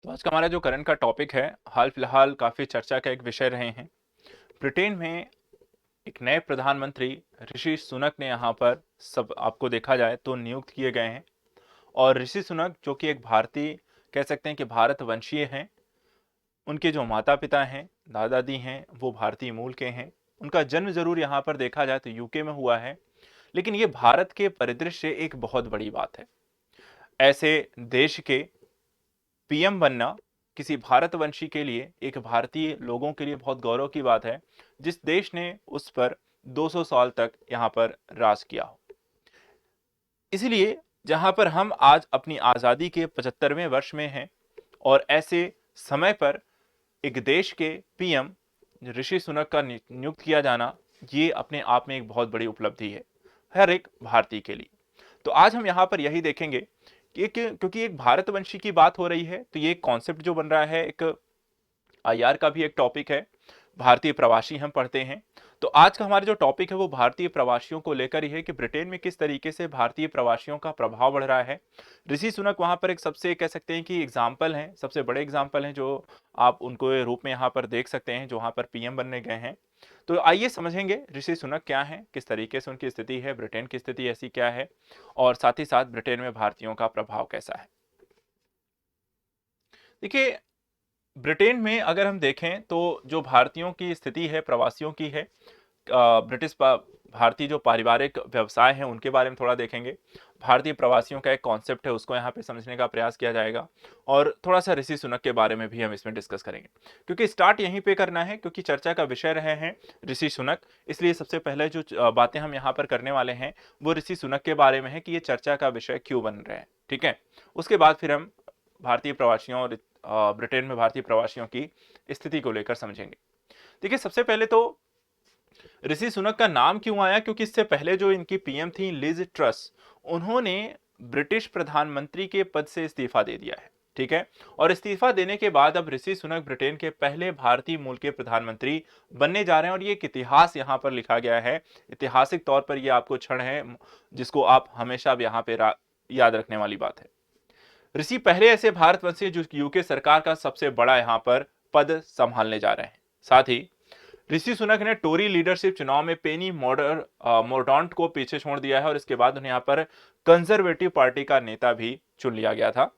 तो आज का हमारा जो करंट का टॉपिक है, हाल फिलहाल काफ़ी चर्चा का एक विषय रहे हैं। ब्रिटेन में एक नए प्रधानमंत्री ऋषि सुनक ने यहाँ पर सब आपको देखा जाए तो नियुक्त किए गए हैं। और ऋषि सुनक जो कि एक भारतीय कह सकते हैं कि भारत वंशीय हैं। उनके जो माता पिता हैं, दादा दादी हैं, वो भारतीय मूल के हैं। उनका जन्म जरूर यहाँ पर देखा जाए तो यूके में हुआ है, लेकिन ये भारत के परिदृश्य से एक बहुत बड़ी बात है। ऐसे देश के पीएम बनना किसी भारतवंशी के लिए, एक भारतीय लोगों के लिए बहुत गौरव की बात है, जिस देश ने उस पर 200 साल तक यहां पर राज किया हो। इसलिए जहां पर हम आज अपनी आजादी के 75वें वर्ष में हैं और ऐसे समय पर एक देश के पीएम ऋषि सुनक का नियुक्त किया जाना, ये अपने आप में एक बहुत बड़ी उपलब्धि है हर एक भारतीय के लिए। तो आज हम यहाँ पर यही देखेंगे कि क्योंकि एक भारतवंशी की बात हो रही है, तो ये कॉन्सेप्ट जो बन रहा है, एक आईआर का भी एक टॉपिक है। भारतीय प्रवासी हम पढ़ते हैं, तो आज का हमारा जो टॉपिक है वो भारतीय प्रवासियों को लेकर ही है कि ब्रिटेन में किस तरीके से भारतीय प्रवासियों का प्रभाव बढ़ रहा है। ऋषि सुनक वहां पर एक सबसे कह सकते हैं कि एग्जाम्पल हैं, सबसे बड़े एग्जाम्पल हैं, जो आप उनको रूप में यहाँ पर देख सकते हैं, जो वहां पर पीएम बनने गए हैं। तो आइए समझेंगे ऋषि सुनक क्या है, किस तरीके से उनकी स्थिति है, ब्रिटेन की स्थिति ऐसी क्या है, और साथ ही साथ ब्रिटेन में भारतीयों का प्रभाव कैसा है। देखिए, ब्रिटेन में अगर हम देखें तो जो भारतीयों की स्थिति है, प्रवासियों की है, भारतीय जो पारिवारिक व्यवसाय हैं उनके बारे में थोड़ा देखेंगे। भारतीय प्रवासियों का एक कॉन्सेप्ट है, उसको यहाँ पे समझने का प्रयास किया जाएगा, और थोड़ा सा ऋषि सुनक के बारे में भी हम इसमें डिस्कस करेंगे, क्योंकि स्टार्ट यहीं पे करना है, क्योंकि चर्चा का विषय रहे हैं ऋषि सुनक। इसलिए सबसे पहले जो बातें हम यहाँ पर करने वाले हैं वो ऋषि सुनक के बारे में है कि ये चर्चा का विषय क्यों बन रहा है। ठीक है, उसके बाद फिर हम भारतीय प्रवासियों और ब्रिटेन में भारतीय प्रवासियों की स्थिति को लेकर समझेंगे। देखिए, सबसे पहले तो ऋषि सुनक का नाम क्यों आया, क्योंकि इससे पहले जो इनकी पीएम थी लिज ट्रस, उन्होंने ब्रिटिश प्रधानमंत्री के पद से इस्तीफा दे दिया है। ठीक है, और इस्तीफा देने के बाद अब ऋषि सुनक ब्रिटेन के पहले भारतीय मूल के प्रधानमंत्री बनने जा रहे हैं, और ये एक इतिहास यहां पर लिखा गया है। ऐतिहासिक तौर पर यह आपको क्षण है जिसको आप हमेशा यहां पर याद रखने वाली बात है। ऋषि पहले ऐसे भारतवंशी जो यूके सरकार का सबसे बड़ा यहां पर पद संभालने जा रहे हैं। साथ ही ऋषि सुनक ने टोरी लीडरशिप चुनाव में पेनी मोर्डॉन्ट को पीछे छोड़ दिया है, और इसके बाद उन्हें यहां पर कंजर्वेटिव पार्टी का नेता भी चुन लिया गया था।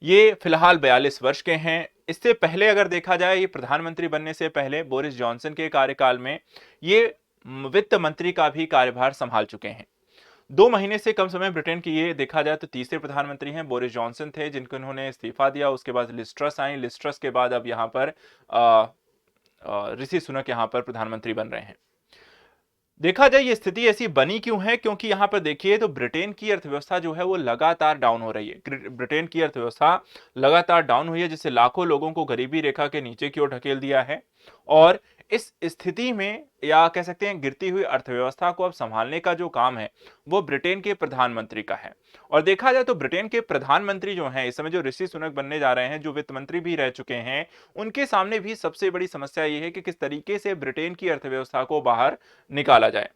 ये फिलहाल 42 वर्ष के हैं। इससे पहले अगर देखा जाए, ये प्रधानमंत्री बनने से पहले बोरिस जॉनसन के कार्यकाल में ये वित्त मंत्री का भी कार्यभार संभाल चुके हैं। 2 महीने से कम समय ब्रिटेन की ये देखा जाए तो तीसरे प्रधानमंत्री हैं। बोरिस जॉनसन थे जिनको इन्होंने इस्तीफा दिया, उसके बाद लिज ट्रस आई, लिज ट्रस के बाद अब यहाँ पर ऋषि सुनक यहाँ पर प्रधानमंत्री बन रहे हैं। देखा जाए ये स्थिति ऐसी बनी क्यों है, क्योंकि यहाँ पर देखिए तो ब्रिटेन की अर्थव्यवस्था जो है वो लगातार डाउन हो रही है। ब्रिटेन की अर्थव्यवस्था लगातार डाउन हुई है, जिससे लाखों लोगों को गरीबी रेखा के नीचे की ओर ढकेल दिया है। और इस स्थिति में, या कह सकते हैं गिरती हुई अर्थव्यवस्था को अब संभालने का जो काम है वो ब्रिटेन के प्रधानमंत्री का है। और देखा जाए तो ब्रिटेन के प्रधानमंत्री जो हैं इस समय, जो ऋषि सुनक बनने जा रहे हैं, जो वित्त मंत्री भी रह चुके हैं, उनके सामने भी सबसे बड़ी समस्या ये है कि किस तरीके से ब्रिटेन की अर्थव्यवस्था को बाहर निकाला जाए।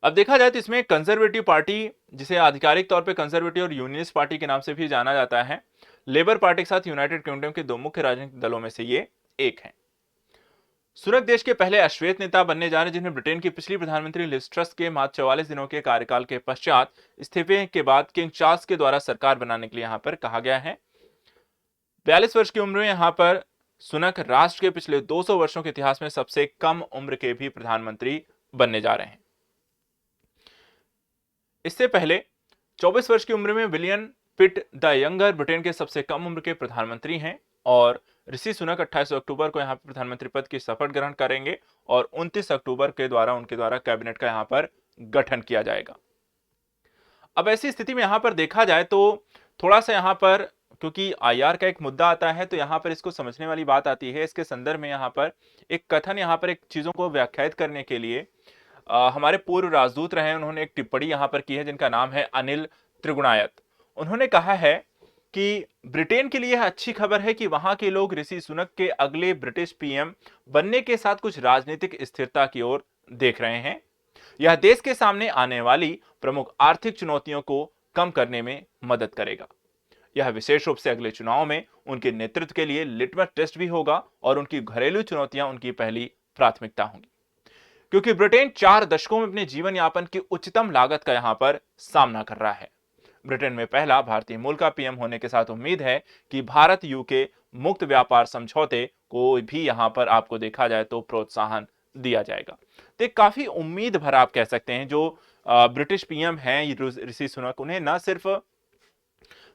अब देखा जाए तो इसमें कंजर्वेटिव पार्टी, जिसे आधिकारिक तौर पर कंजर्वेटिव और यूनियनिस्ट पार्टी के नाम से भी जाना जाता है, लेबर पार्टी के साथ यूनाइटेड किंगडम के दो मुख्य राजनीतिक दलों में से ये एक है। सुनक देश के पहले अश्वेत नेता बनने जा रहे हैं, जिन्हें ब्रिटेन की पिछली प्रधानमंत्री लिज ट्रस के मात्र 44 दिनों के कार्यकाल के पश्चात इस्तीफे के बाद किंग चार्ल्स के द्वारा सरकार बनाने के लिए यहां पर कहा गया है। 42 वर्ष की उम्र में यहां पर सुनक राष्ट्र के पिछले 200 वर्षों के इतिहास में सबसे कम उम्र के भी प्रधानमंत्री बनने जा रहे हैं। इससे पहले 24 वर्ष की उम्र में William Pitt the Younger Britain के सबसे कम उम्र के प्रधानमंत्री हैं, और ऋषि सुनक 28 अक्टूबर को यहां पर प्रधानमंत्री पद की शपथ ग्रहण करेंगे, और 29 अक्टूबर के द्वारा उनके द्वारा कैबिनेट का यहां पर गठन किया जाएगा। अब ऐसी स्थिति में यहां पर देखा जाए तो थोड़ा सा यहां पर, क्योंकि आईआर का एक मुद्दा आता है, तो यहां पर इसको समझने वाली बात आती है। इसके संदर्भ में यहां पर एक कथन, यहां पर एक चीजों को व्याख्यायित करने के लिए हमारे पूर्व राजदूत रहे, उन्होंने एक टिप्पणी यहां पर की है, जिनका नाम है अनिल त्रिगुणायत। उन्होंने कहा है कि ब्रिटेन के लिए यह अच्छी खबर है कि वहां के लोग ऋषि सुनक के अगले ब्रिटिश पीएम बनने के साथ कुछ राजनीतिक स्थिरता की ओर देख रहे हैं। यह देश के सामने आने वाली प्रमुख आर्थिक चुनौतियों को कम करने में मदद करेगा। यह विशेष रूप से अगले चुनाव में उनके नेतृत्व के लिए लिटमस टेस्ट भी होगा और उनकी घरेलू चुनौतियां उनकी पहली प्राथमिकता होंगी, क्योंकि ब्रिटेन 4 दशकों में अपने जीवन यापन की उच्चतम लागत का यहां पर सामना कर रहा है। ब्रिटेन में पहला भारतीय मूल का पीएम होने के साथ उम्मीद है कि भारत यूके मुक्त व्यापार समझौते को भी यहां पर आपको देखा जाए तो प्रोत्साहन दिया जाएगा। तो एक काफी उम्मीद भरा आप कह सकते हैं जो ब्रिटिश पीएम हैं ऋषि सुनक, उन्हें न सिर्फ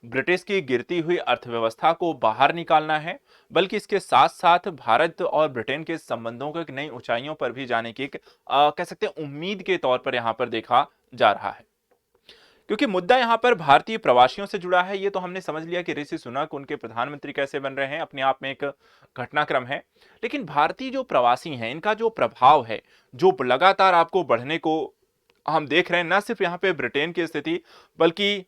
ब्रिटिश की गिरती हुई अर्थव्यवस्था को बाहर निकालना है, बल्कि इसके साथ साथ भारत और ब्रिटेन के संबंधों को एक नई ऊंचाइयों पर भी जाने की एक कह सकते हैं उम्मीद के तौर पर यहां पर देखा जा रहा है। क्योंकि मुद्दा यहां पर भारतीय प्रवासियों से जुड़ा है। ये तो हमने समझ लिया कि ऋषि सुनक उनके प्रधानमंत्री कैसे बन रहे हैं, अपने आप में एक घटनाक्रम है। लेकिन भारतीय जो प्रवासी हैं, इनका जो प्रभाव है, जो लगातार आपको बढ़ने को हम देख रहे हैं, न सिर्फ यहां पे ब्रिटेन की स्थिति, बल्कि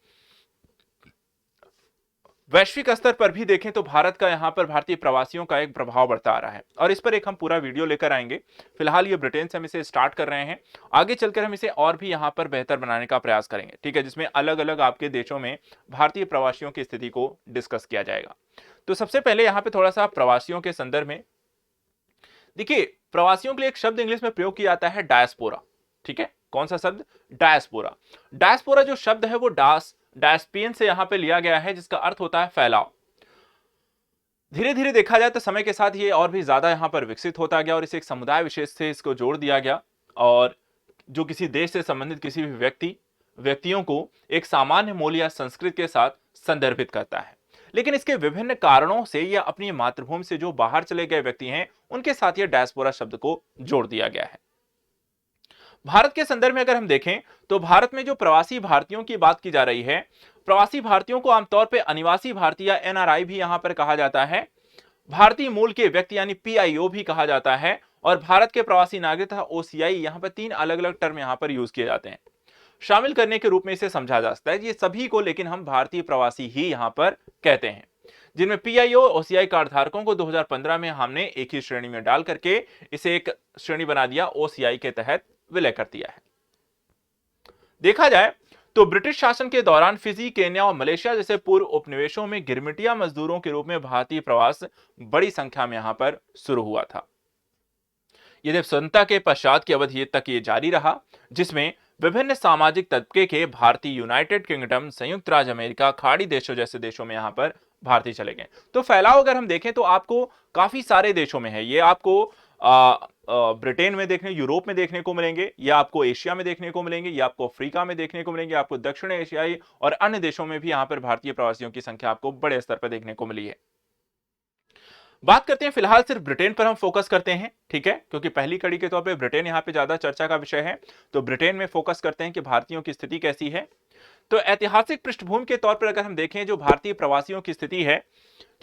वैश्विक स्तर पर भी देखें तो भारत का यहां पर भारतीय प्रवासियों का एक प्रभाव बढ़ता आ रहा है और इस पर एक हम पूरा वीडियो लेकर आएंगे। फिलहाल ये ब्रिटेन से हम इसे स्टार्ट कर रहे हैं, आगे चलकर हम इसे और भी यहां पर बेहतर बनाने का प्रयास करेंगे, ठीक है, जिसमें अलग अलग आपके देशों में भारतीय प्रवासियों की स्थिति को डिस्कस किया जाएगा। तो सबसे पहले यहां पर थोड़ा सा प्रवासियों के संदर्भ में देखिए, प्रवासियों के लिए एक शब्द इंग्लिश में प्रयोग किया जाता है डायस्पोरा, ठीक है। कौन सा शब्द? डायस्पोरा। डायस्पोरा जो शब्द है वो डायस्पियन से यहां पे लिया गया है, जिसका अर्थ होता है फैलाव। धीरे धीरे देखा जाए तो समय के साथ ये और भी ज्यादा यहां पर विकसित होता गया और इसे एक समुदाय विशेष से इसको जोड़ दिया गया और जो किसी देश से संबंधित किसी भी व्यक्तियों को एक सामान्य मूल या संस्कृति के साथ संदर्भित करता है। लेकिन इसके विभिन्न कारणों से या अपनी मातृभूमि से जो बाहर चले गए व्यक्ति हैं, उनके साथ ये डायस्पोरा शब्द को जोड़ दिया गया है। भारत के संदर्भ में अगर हम देखें तो भारत में जो प्रवासी भारतीयों की बात की जा रही है, प्रवासी भारतीयों को आमतौर पर अनिवासी भारतीय या एनआरआई भी यहां पर कहा जाता है, भारतीय मूल के व्यक्ति यानी पीआईओ भी कहा जाता है और भारत के प्रवासी नागरिक तथा ओसीआई, यहां पर 3 अलग अलग टर्म यहां पर यूज किए जाते हैं। शामिल करने के रूप में इसे समझा जा सकता है ये सभी को, लेकिन हम भारतीय प्रवासी ही यहां पर कहते हैं, जिनमें पीआईओ ओसीआई कार्ड धारकों को 2015 में हमने एक ही श्रेणी में डाल करके इसे एक श्रेणी बना दिया, ओसीआई के तहत विलय कर दिया है। देखा जाए तो ब्रिटिश शासन के दौरान फिजी, केन्या और मलेशिया जैसे पूर्व उपनिवेशों में गिरमिटिया मजदूरों के रूप में भारतीय प्रवास बड़ी संख्या में यहां पर शुरू हुआ था। यदि स्वतंत्रता के पश्चात की अवधि तक ये जारी रहा, जिसमें विभिन्न सामाजिक तबके के भारतीय यूनाइटेड किंगडम, संयुक्त राज्य अमेरिका, खाड़ी देशों जैसे देशों में यहां पर भारतीय चले गए। तो फैलाव अगर हम देखें तो आपको काफी सारे देशों में है। ये आपको ब्रिटेन में देखने, यूरोप में देखने को मिलेंगे, या आपको एशिया में देखने को मिलेंगे, या आपको अफ्रीका में देखने को मिलेंगे, आपको दक्षिण एशियाई और अन्य देशों में भी यहां पर भारतीय प्रवासियों की संख्या आपको बड़े स्तर पर देखने को मिली है। बात करते हैं, फिलहाल सिर्फ ब्रिटेन पर हम फोकस करते हैं, ठीक है, क्योंकि पहली कड़ी के तौर पे ब्रिटेन यहां पे ज्यादा चर्चा का विषय है, तो ब्रिटेन में फोकस करते हैं कि भारतीयों की स्थिति कैसी है। तो ऐतिहासिक पृष्ठभूमि के तौर पर अगर हम देखें जो भारतीय प्रवासियों की स्थिति है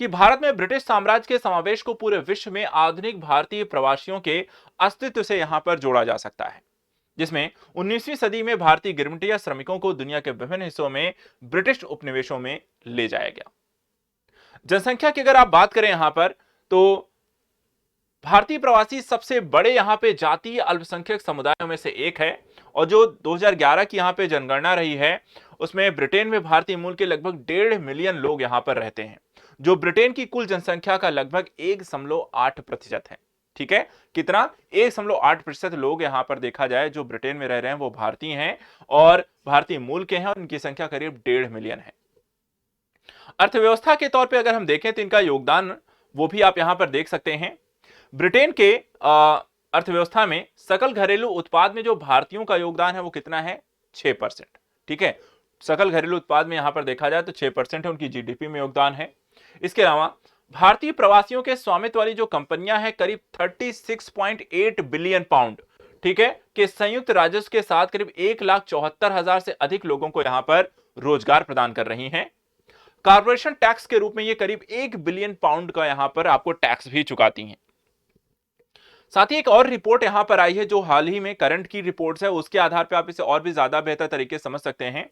कि भारत में ब्रिटिश साम्राज्य के समावेश को पूरे विश्व में आधुनिक भारतीय प्रवासियों के अस्तित्व से यहां पर जोड़ा जा सकता है, जिसमें 19वीं सदी में भारतीय गिरमिटिया श्रमिकों को दुनिया के विभिन्न हिस्सों में ब्रिटिश उपनिवेशों में ले जाया गया। जनसंख्या की अगर आप बात करें यहां पर, तो भारतीय प्रवासी सबसे बड़े यहां पे जातीय अल्पसंख्यक समुदायों में से एक है और जो 2011 की यहां पे जनगणना रही है, उसमें ब्रिटेन में भारतीय मूल के लगभग 1.5 मिलियन लोग यहां पर रहते हैं, जो ब्रिटेन की कुल जनसंख्या का लगभग 1.8% है, ठीक है। कितना? 1.8% लोग यहां पर देखा जाए जो ब्रिटेन में रह रहे हैं वो भारतीय हैं और भारतीय मूल के हैं और इनकी संख्या करीब 1.5 मिलियन है। अर्थव्यवस्था के तौर पर अगर हम देखें तो इनका योगदान वो भी आप यहां पर देख सकते हैं। ब्रिटेन के अर्थव्यवस्था में सकल घरेलू उत्पाद में जो भारतीयों का योगदान है वो कितना है? 6%, ठीक है। सकल घरेलू उत्पाद में यहां पर देखा जाए तो 6% है उनकी जीडीपी में योगदान है। इसके अलावा भारतीय प्रवासियों के स्वामित्व वाली जो कंपनियां हैं करीब 36.8 बिलियन पाउंड, ठीक है, के संयुक्त राजस्व के साथ करीब 1,74,000 से अधिक लोगों को यहां पर रोजगार प्रदान कर रही हैं। कॉर्पोरेशन टैक्स के रूप में ये करीब 1 बिलियन पाउंड का यहां पर आपको टैक्स भी चुकाती हैं। साथ ही एक और रिपोर्ट यहां पर आई है जो हाल ही में करंट की रिपोर्ट्स है, उसके आधार पर आप इसे और भी ज्यादा बेहतर तरीके से समझ सकते हैं।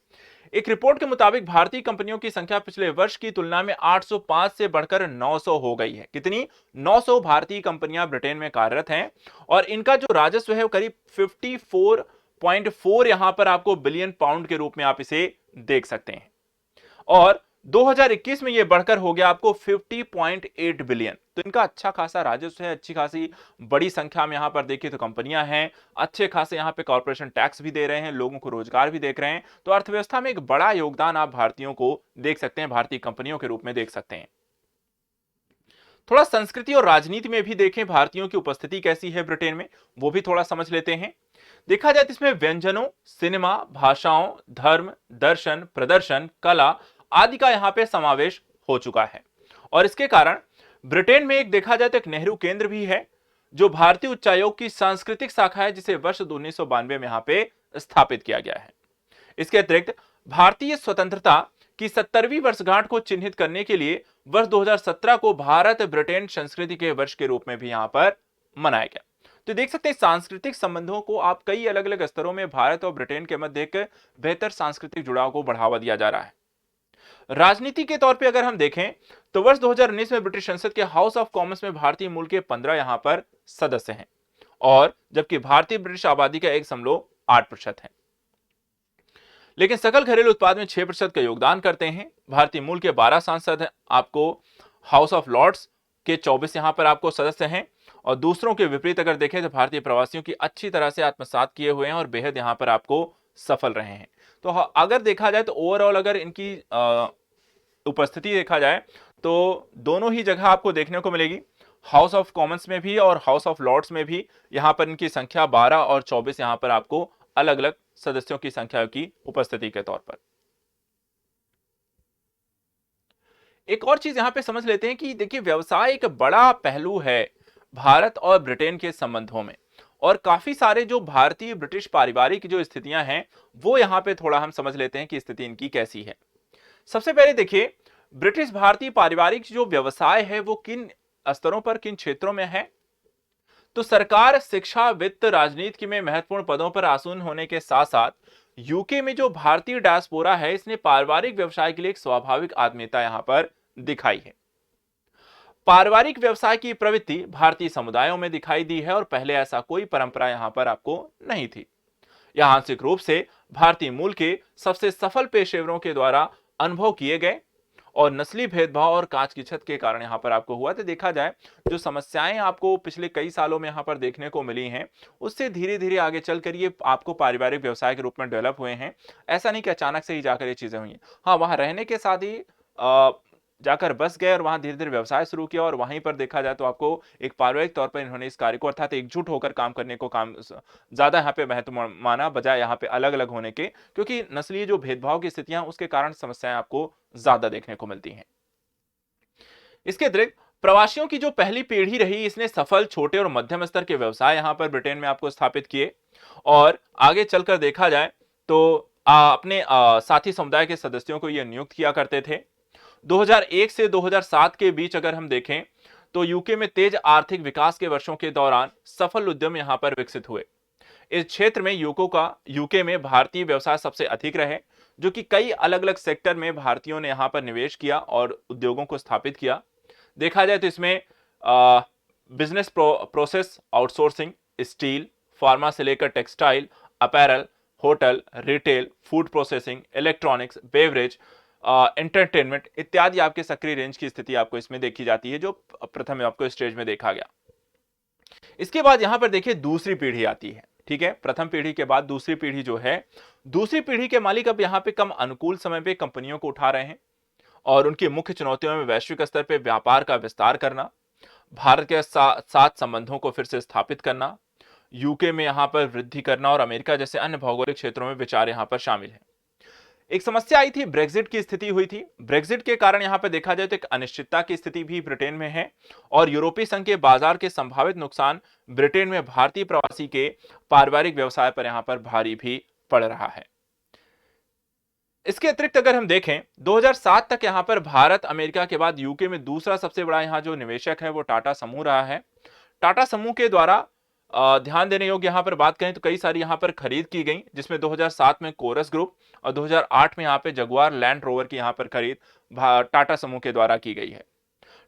एक रिपोर्ट के मुताबिक भारतीय कंपनियों की संख्या पिछले वर्ष की तुलना में 805 से बढ़कर 900 हो गई है। कितनी? 900 भारतीय कंपनियां ब्रिटेन में कार्यरत हैं और इनका जो राजस्व है वो करीब 54.4 यहां पर आपको बिलियन पाउंड के रूप में आप इसे देख सकते हैं। और 2021 में ये बढ़कर हो गया आपको 50.8 बिलियन। तो इनका अच्छा खासा राजस्व है, अच्छी खासी बड़ी संख्या में यहां पर देखिए तो कंपनियां हैं, अच्छे खासे यहां पे कॉर्पोरेशन टैक्स भी दे रहे हैं, लोगों को रोजगार भी देख रहे हैं। तो अर्थव्यवस्था में एक बड़ा योगदान आप भारतीयों को देख सकते हैं, भारतीय कंपनियों के रूप में देख सकते हैं। थोड़ा संस्कृति और राजनीति में भी देखें भारतीयों की उपस्थिति कैसी है ब्रिटेन में, वो भी थोड़ा समझ लेते हैं। देखा जाए तो इसमें व्यंजनों, सिनेमा, भाषाओं, धर्म, दर्शन, प्रदर्शन, कला आदि का यहां पे समावेश हो चुका है। और इसके कारण ब्रिटेन में एक देखा जाए तो एक नेहरू केंद्र भी है, जो भारतीय उच्चायोग की सांस्कृतिक शाखा है, जिसे वर्ष 1992 में यहां पे स्थापित किया गया है। इसके अतिरिक्त भारतीय स्वतंत्रता की 70वीं वर्षगांठ को चिन्हित करने के लिए वर्ष 2017 को भारत ब्रिटेन संस्कृति के वर्ष के रूप में भी यहां पर मनाया गया। तो देख सकते हैं सांस्कृतिक संबंधों को आप कई अलग अलग स्तरों में भारत और ब्रिटेन के मध्य एक बेहतर सांस्कृतिक जुड़ाव को बढ़ावा दिया जा रहा है। राजनीति के तौर पे अगर हम देखें तो वर्ष 2019 में ब्रिटिश संसद के हाउस ऑफ कॉमन्स में भारतीय मूल के 15 यहां पर सदस्य हैं, और जबकि भारतीय ब्रिटिश आबादी का 1.8% है। लेकिन सकल घरेलू उत्पाद में 6% का योगदान करते हैं। भारतीय मूल के 12 सांसद हैं, आपको हाउस ऑफ लॉर्ड्स के 24 यहां पर आपको सदस्य हैं, और दूसरों के विपरीत अगर देखें तो भारतीय प्रवासियों की अच्छी तरह से आत्मसात किए हुए हैं और बेहद यहां पर आपको सफल रहे हैं। तो अगर देखा जाए तो ओवरऑल अगर इनकी उपस्थिति देखा जाए तो दोनों ही जगह आपको देखने को मिलेगी, हाउस ऑफ कॉमन्स में भी और हाउस ऑफ लॉर्ड्स में भी यहां पर इनकी संख्या 12 और 24 यहां पर आपको अलग अलग सदस्यों की संख्या की उपस्थिति के तौर पर। एक और चीज यहां पे समझ लेते हैं कि देखिए व्यवसाय एक बड़ा पहलू है भारत और ब्रिटेन के संबंधों में, और काफी सारे जो भारतीय ब्रिटिश पारिवारिक जो स्थितियां हैं वो यहां पे थोड़ा हम समझ लेते हैं कि स्थिति इनकी कैसी है। सबसे पहले देखिए ब्रिटिश भारतीय पारिवारिक जो व्यवसाय है वो किन स्तरों पर, किन क्षेत्रों में है। तो सरकार, शिक्षा, वित्त, राजनीति में महत्वपूर्ण पदों पर आसीन होने के साथ साथ यूके में जो भारतीय डायस्पोरा है इसने पारिवारिक व्यवसाय के लिए एक स्वाभाविक आत्मीयता यहां पर दिखाई है। पारिवारिक व्यवसाय की प्रवृत्ति भारतीय समुदायों में दिखाई दी है, और पहले ऐसा कोई परंपरा यहां पर आपको नहीं थी। यह आंशिक रूप से भारतीय मूल के सबसे सफल पेशेवरों के द्वारा अनुभव किए गए और नस्ली भेदभाव और कांच की छत के कारण यहां पर आपको हुआ। तो देखा जाए जो समस्याएं आपको पिछले कई सालों में यहां पर देखने को मिली हैं, उससे धीरे धीरे आगे चलकर ये आपको पारिवारिक व्यवसाय के रूप में डेवलप हुए हैं। ऐसा नहीं कि अचानक से ही जाकर ये चीजें हुई हैं। हाँ, वहां रहने के साथ ही जाकर बस गए और वहां धीरे धीरे व्यवसाय शुरू किया, और वहीं पर देखा जाए तो आपको एक पारिवारिक तौर पर इन्होंने इस कार्य को अर्थात एकजुट होकर काम करने को काम ज्यादा यहाँ पे महत्व माना, बजाय यहाँ पे अलग अलग होने के, क्योंकि नस्लीय जो भेदभाव की स्थितियां उसके कारण समस्याएं आपको ज्यादा देखने को मिलती हैं। इसके अतिरिक्त प्रवासियों की जो पहली पीढ़ी रही इसने सफल छोटे और मध्यम स्तर के व्यवसाय यहां पर ब्रिटेन में आपको स्थापित किए, और आगे चलकर देखा जाए तो अपने साथी समुदाय के सदस्यों को यह नियुक्त किया करते थे। 2001 से 2007 के बीच अगर हम देखें तो यूके में तेज आर्थिक विकास के वर्षों के दौरान सफल उद्यम यहां पर विकसित हुए। इस क्षेत्र में यूके में भारतीय व्यवसाय सबसे अधिक रहे, जो कि कई अलग अलग सेक्टर में भारतीयों ने यहां पर निवेश किया और उद्योगों को स्थापित किया। देखा जाए तो इसमें business process outsourcing, steel, pharma से लेकर textile, apparel, hotel, retail, food processing, electronics, beverage, entertainment इत्यादि आपके सक्रिय रेंज की स्थिति आपको इसमें देखी जाती है, जो प्रथम आपको स्टेज में देखा गया। इसके बाद यहां पर देखिए दूसरी पीढ़ी आती है। ठीक है, प्रथम पीढ़ी के बाद दूसरी पीढ़ी जो है, दूसरी पीढ़ी के मालिक अब यहां पे कम अनुकूल समय पे कंपनियों को उठा रहे हैं, और उनकी मुख्य चुनौतियों में वैश्विक स्तर पे व्यापार का विस्तार करना, भारत के साथ संबंधों को फिर से स्थापित करना, यूके में यहां पर वृद्धि करना, और अमेरिका जैसे अन्य भौगोलिक क्षेत्रों में विचार यहां पर शामिल है। एक समस्या आई थी, ब्रेक्जिट की स्थिति हुई थी। ब्रेक्जिट के कारण यहां पर देखा जाए तो एक अनिश्चितता की स्थिति भी ब्रिटेन में है, और यूरोपीय संघ के बाजार के संभावित नुकसान ब्रिटेन में भारतीय प्रवासी के पारिवारिक व्यवसाय पर यहां पर भारी भी पड़ रहा है। इसके अतिरिक्त अगर हम देखें 2007 तक यहां पर भारत अमेरिका के बाद यूके में दूसरा सबसे बड़ा यहां जो निवेशक है वो टाटा समूह रहा है। टाटा समूह के द्वारा ध्यान देने योग्य यहां पर बात करें तो कई सारी यहां पर खरीद की गई, जिसमें 2007 में कोरस ग्रुप और 2008 में यहां पे जगुआर लैंड रोवर की यहां पर खरीद टाटा समूह के द्वारा की गई है।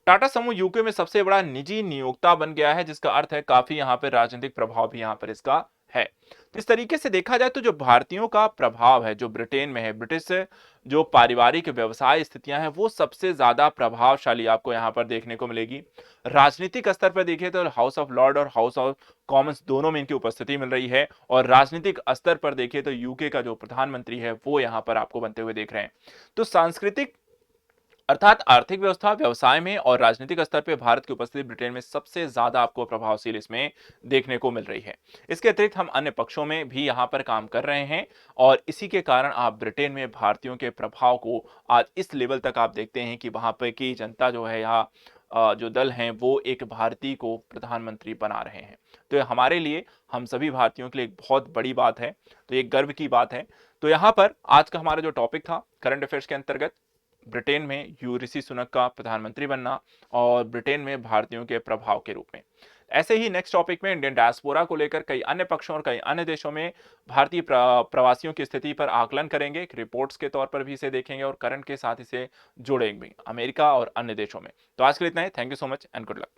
टाटा समूह यूके में सबसे बड़ा निजी नियोक्ता बन गया है, जिसका अर्थ है काफी यहां पर राजनीतिक प्रभाव भी यहां पर इसका है। तो इस तरीके से देखा जाए तो जो भारतीयों का प्रभाव है, जो ब्रिटेन में है, ब्रिटिश जो पारिवारिक व्यवसाय स्थितियां हैं, वो सबसे ज्यादा प्रभावशाली आपको यहां पर देखने को मिलेगी। राजनीतिक स्तर पर देखिए तो हाउस ऑफ लॉर्ड और हाउस ऑफ कॉमन्स दोनों में इनकी उपस्थिति मिल रही है, और राजनीतिक स्तर पर देखिए तो यूके का जो प्रधानमंत्री है वो यहां पर आपको बनते हुए देख रहे हैं। तो सांस्कृतिक अर्थात आर्थिक व्यवस्था, व्यवसाय में और राजनीतिक स्तर पे भारत की उपस्थिति ब्रिटेन में सबसे ज्यादा आपको प्रभावशील इसमें देखने को मिल रही है। इसके अतिरिक्त हम अन्य पक्षों में भी यहाँ पर काम कर रहे हैं, और इसी के कारण आप ब्रिटेन में भारतीयों के प्रभाव को आज इस लेवल तक आप देखते हैं कि वहां पर की जनता जो है, या जो दल हैं, वो एक भारतीय को प्रधानमंत्री बना रहे हैं। तो ये हमारे लिए, हम सभी भारतीयों के लिए एक बहुत बड़ी बात है, तो एक गर्व की बात है। तो यहाँ पर आज का हमारा जो टॉपिक था करंट अफेयर्स के अंतर्गत, ब्रिटेन में ऋषि सुनक का प्रधानमंत्री बनना और ब्रिटेन में भारतीयों के प्रभाव के रूप में। ऐसे ही नेक्स्ट टॉपिक में इंडियन डायस्पोरा को लेकर कई अन्य पक्षों और कई अन्य देशों में भारतीय प्रवासियों की स्थिति पर आकलन करेंगे, रिपोर्ट्स के तौर पर भी इसे देखेंगे और करंट के साथ इसे जोड़ेंगे अमेरिका और अन्य देशों में। तो आज के लिए इतना ही। Thank you so much and good luck.